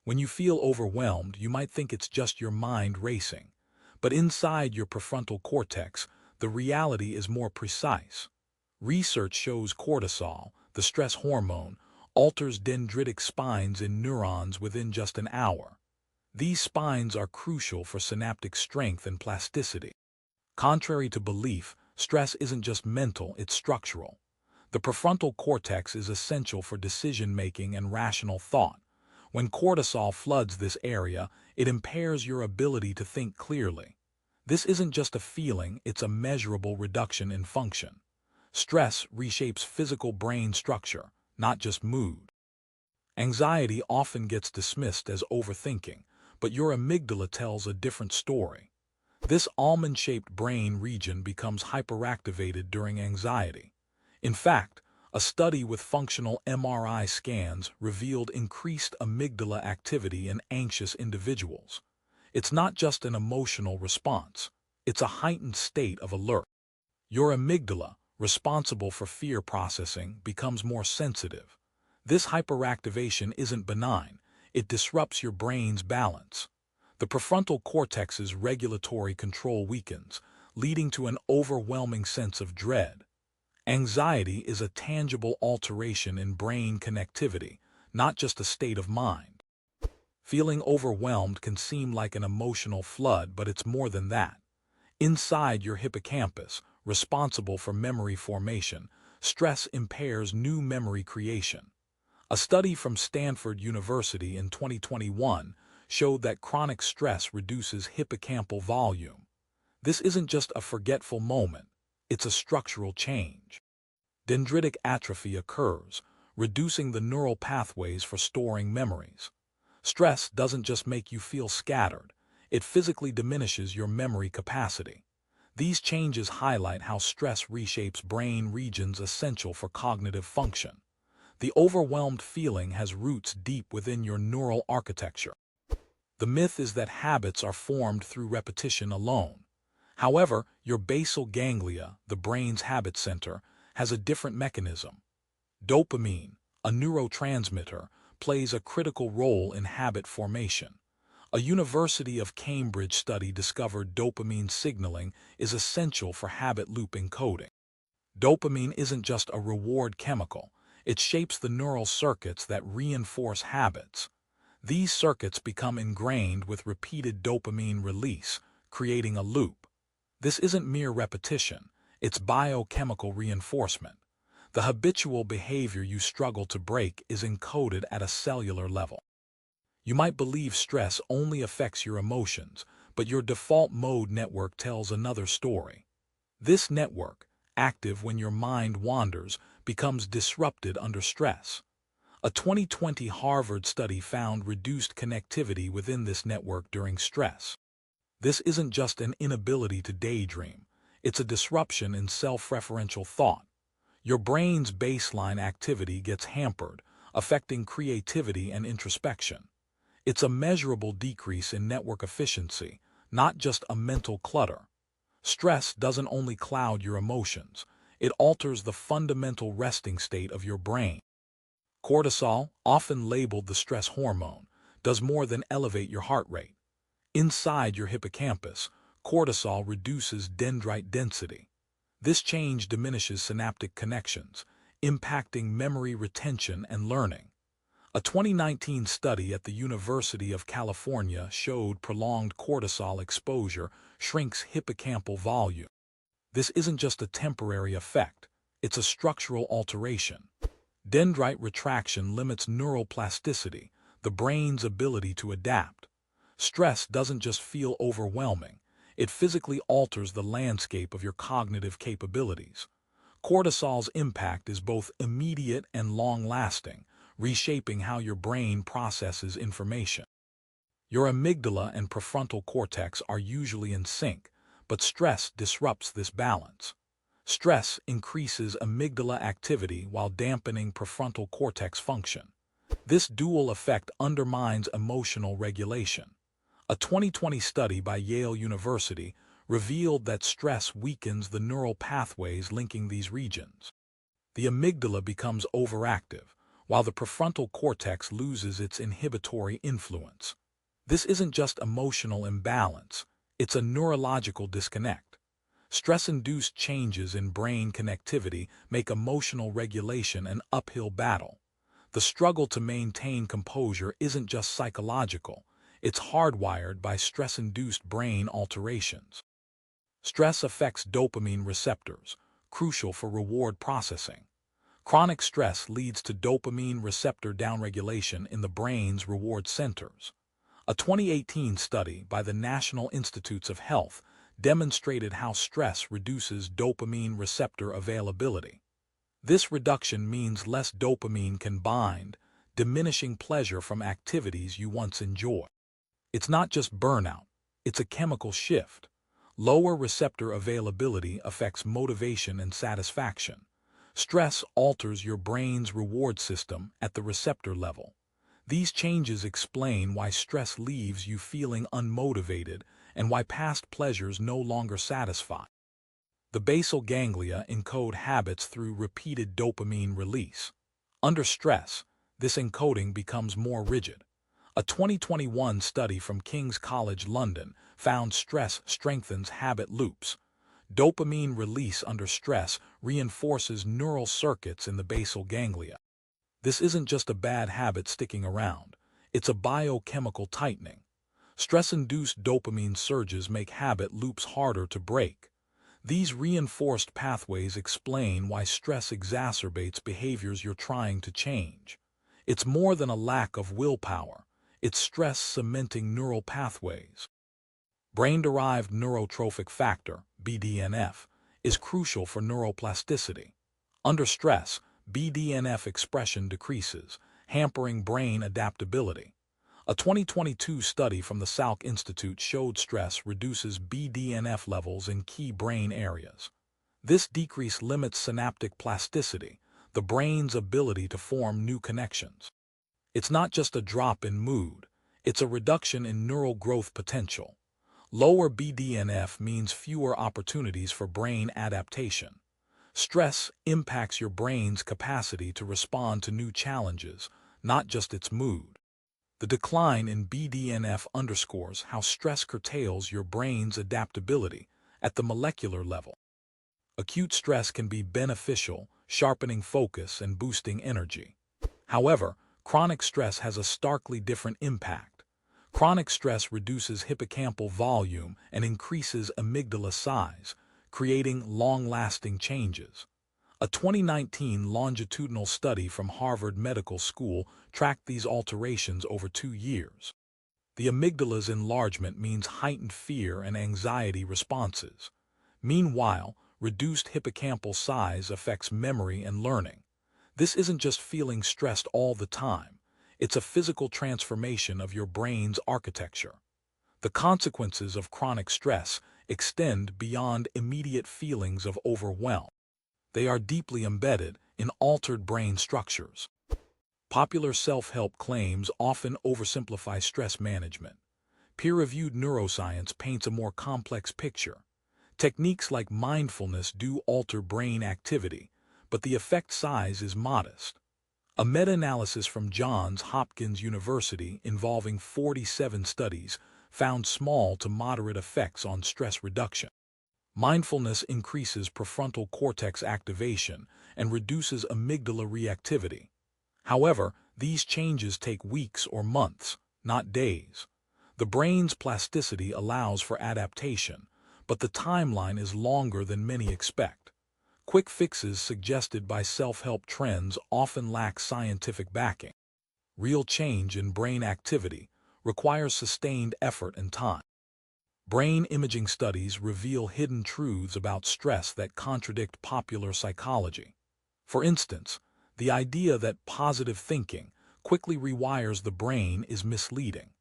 When you feel overwhelmed, you might think it's just your mind racing. But inside your prefrontal cortex, the reality is more precise. Research shows cortisol, the stress hormone, alters dendritic spines in neurons within just an hour. These spines are crucial for synaptic strength and plasticity. Contrary to belief, stress isn't just mental, it's structural. The prefrontal cortex is essential for decision-making and rational thought. When cortisol floods this area, it impairs your ability to think clearly. This isn't just a feeling, it's a measurable reduction in function. Stress reshapes physical brain structure, not just mood. Anxiety often gets dismissed as overthinking, but your amygdala tells a different story. This almond-shaped brain region becomes hyperactivated during anxiety. In fact, a study with functional MRI scans revealed increased amygdala activity in anxious individuals. It's not just an emotional response, it's a heightened state of alert. Your amygdala, responsible for fear processing, becomes more sensitive. This hyperactivation isn't benign, it disrupts your brain's balance. The prefrontal cortex's regulatory control weakens, leading to an overwhelming sense of dread. Anxiety is a tangible alteration in brain connectivity, not just a state of mind. Feeling overwhelmed can seem like an emotional flood, but it's more than that. Inside your hippocampus, responsible for memory formation, stress impairs new memory creation. A study from Stanford University in 2021 showed that chronic stress reduces hippocampal volume. This isn't just a forgetful moment, it's a structural change. Dendritic atrophy occurs, reducing the neural pathways for storing memories. Stress doesn't just make you feel scattered, it physically diminishes your memory capacity. These changes highlight how stress reshapes brain regions essential for cognitive function. The overwhelmed feeling has roots deep within your neural architecture. The myth is that habits are formed through repetition alone. However, your basal ganglia, the brain's habit center, has a different mechanism. Dopamine, a neurotransmitter, plays a critical role in habit formation. A University of Cambridge study discovered dopamine signaling is essential for habit loop encoding. Dopamine isn't just a reward chemical, it shapes the neural circuits that reinforce habits. These circuits become ingrained with repeated dopamine release, creating a loop. This isn't mere repetition, it's biochemical reinforcement. The habitual behavior you struggle to break is encoded at a cellular level. You might believe stress only affects your emotions, but your default mode network tells another story. This network, active when your mind wanders, becomes disrupted under stress. A 2020 Harvard study found reduced connectivity within this network during stress. This isn't just an inability to daydream, it's a disruption in self-referential thought. Your brain's baseline activity gets hampered, affecting creativity and introspection. It's a measurable decrease in network efficiency, not just a mental clutter. Stress doesn't only cloud your emotions, it alters the fundamental resting state of your brain. Cortisol, often labeled the stress hormone, does more than elevate your heart rate. Inside your hippocampus, cortisol reduces dendrite density. This change diminishes synaptic connections, impacting memory retention and learning. A 2019 study at the University of California showed prolonged cortisol exposure shrinks hippocampal volume. This isn't just a temporary effect, it's a structural alteration. Dendrite retraction limits neural plasticity, the brain's ability to adapt. Stress doesn't just feel overwhelming, it physically alters the landscape of your cognitive capabilities. Cortisol's impact is both immediate and long-lasting, reshaping how your brain processes information. Your amygdala and prefrontal cortex are usually in sync, but stress disrupts this balance. Stress increases amygdala activity while dampening prefrontal cortex function. This dual effect undermines emotional regulation. A 2020 study by Yale University revealed that stress weakens the neural pathways linking these regions. The amygdala becomes overactive, while the prefrontal cortex loses its inhibitory influence. This isn't just emotional imbalance, it's a neurological disconnect. Stress-induced changes in brain connectivity make emotional regulation an uphill battle. The struggle to maintain composure isn't just psychological, it's hardwired by stress-induced brain alterations. Stress affects dopamine receptors, crucial for reward processing. Chronic stress leads to dopamine receptor downregulation in the brain's reward centers. A 2018 study by the National Institutes of Health demonstrated how stress reduces dopamine receptor availability. This reduction means less dopamine can bind, diminishing pleasure from activities you once enjoyed. It's not just burnout, it's a chemical shift. Lower receptor availability affects motivation and satisfaction. Stress alters your brain's reward system at the receptor level. These changes explain why stress leaves you feeling unmotivated and why past pleasures no longer satisfy. The basal ganglia encode habits through repeated dopamine release. Under stress, this encoding becomes more rigid. A 2021 study from King's College London found stress strengthens habit loops. Dopamine release under stress reinforces neural circuits in the basal ganglia. This isn't just a bad habit sticking around, it's a biochemical tightening. Stress-induced dopamine surges make habit loops harder to break. These reinforced pathways explain why stress exacerbates behaviors you're trying to change. It's more than a lack of willpower, it's stress cementing neural pathways. Brain-derived neurotrophic factor, BDNF, is crucial for neuroplasticity. Under stress, BDNF expression decreases, hampering brain adaptability. A 2022 study from the Salk Institute showed stress reduces BDNF levels in key brain areas. This decrease limits synaptic plasticity, the brain's ability to form new connections. It's not just a drop in mood, it's a reduction in neural growth potential. Lower BDNF means fewer opportunities for brain adaptation. Stress impacts your brain's capacity to respond to new challenges, not just its mood. The decline in BDNF underscores how stress curtails your brain's adaptability at the molecular level. Acute stress can be beneficial, sharpening focus and boosting energy. However, chronic stress has a starkly different impact. Chronic stress reduces hippocampal volume and increases amygdala size, creating long-lasting changes. A 2019 longitudinal study from Harvard Medical School tracked these alterations over 2 years. The amygdala's enlargement means heightened fear and anxiety responses. Meanwhile, reduced hippocampal size affects memory and learning. This isn't just feeling stressed all the time, it's a physical transformation of your brain's architecture. The consequences of chronic stress extend beyond immediate feelings of overwhelm. They are deeply embedded in altered brain structures. Popular self-help claims often oversimplify stress management. Peer-reviewed neuroscience paints a more complex picture. Techniques like mindfulness do alter brain activity, but the effect size is modest. A meta-analysis from Johns Hopkins University involving 47 studies found small to moderate effects on stress reduction. Mindfulness increases prefrontal cortex activation and reduces amygdala reactivity. However, these changes take weeks or months, not days. The brain's plasticity allows for adaptation, but the timeline is longer than many expect. Quick fixes suggested by self-help trends often lack scientific backing. Real change in brain activity requires sustained effort and time. Brain imaging studies reveal hidden truths about stress that contradict popular psychology. For instance, the idea that positive thinking quickly rewires the brain is misleading.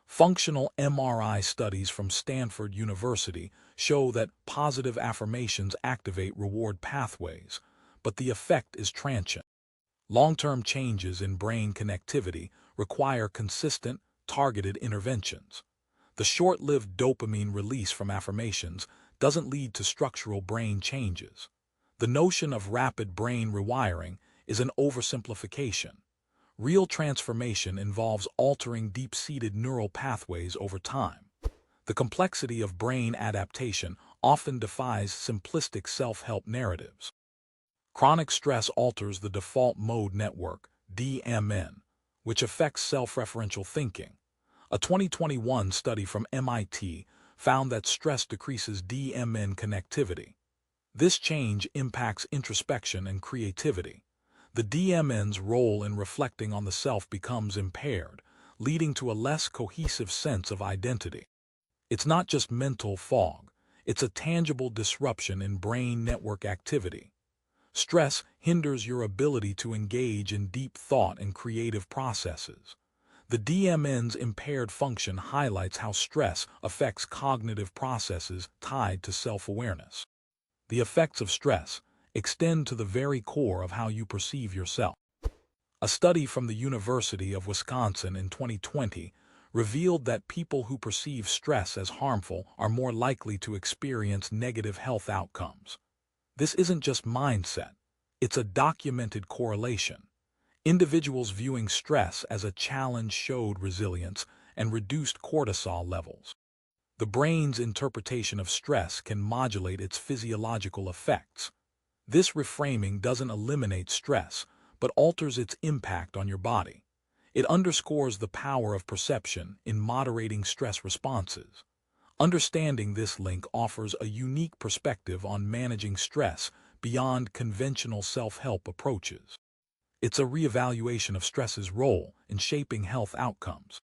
Functional MRI studies from Stanford University show that positive affirmations activate reward pathways, but the effect is transient. Long-term changes in brain connectivity require consistent, targeted interventions. The short-lived dopamine release from affirmations doesn't lead to structural brain changes. The notion of rapid brain rewiring is an oversimplification. Real transformation involves altering deep-seated neural pathways over time. The complexity of brain adaptation often defies simplistic self-help narratives. Chronic stress alters the default mode network, DMN, which affects self-referential thinking. A 2021 study from MIT found that stress decreases DMN connectivity. This change impacts introspection and creativity. The DMN's role in reflecting on the self becomes impaired, leading to a less cohesive sense of identity. It's not just mental fog, it's a tangible disruption in brain network activity. Stress hinders your ability to engage in deep thought and creative processes. The DMN's impaired function highlights how stress affects cognitive processes tied to self-awareness. The effects of stress extend to the very core of how you perceive yourself. A study from the University of Wisconsin in 2020 revealed that people who perceive stress as harmful are more likely to experience negative health outcomes. This isn't just mindset, it's a documented correlation. Individuals viewing stress as a challenge showed resilience and reduced cortisol levels. The brain's interpretation of stress can modulate its physiological effects. This reframing doesn't eliminate stress, but alters its impact on your body. It underscores the power of perception in moderating stress responses. Understanding this link offers a unique perspective on managing stress beyond conventional self-help approaches. It's a reevaluation of stress's role in shaping health outcomes.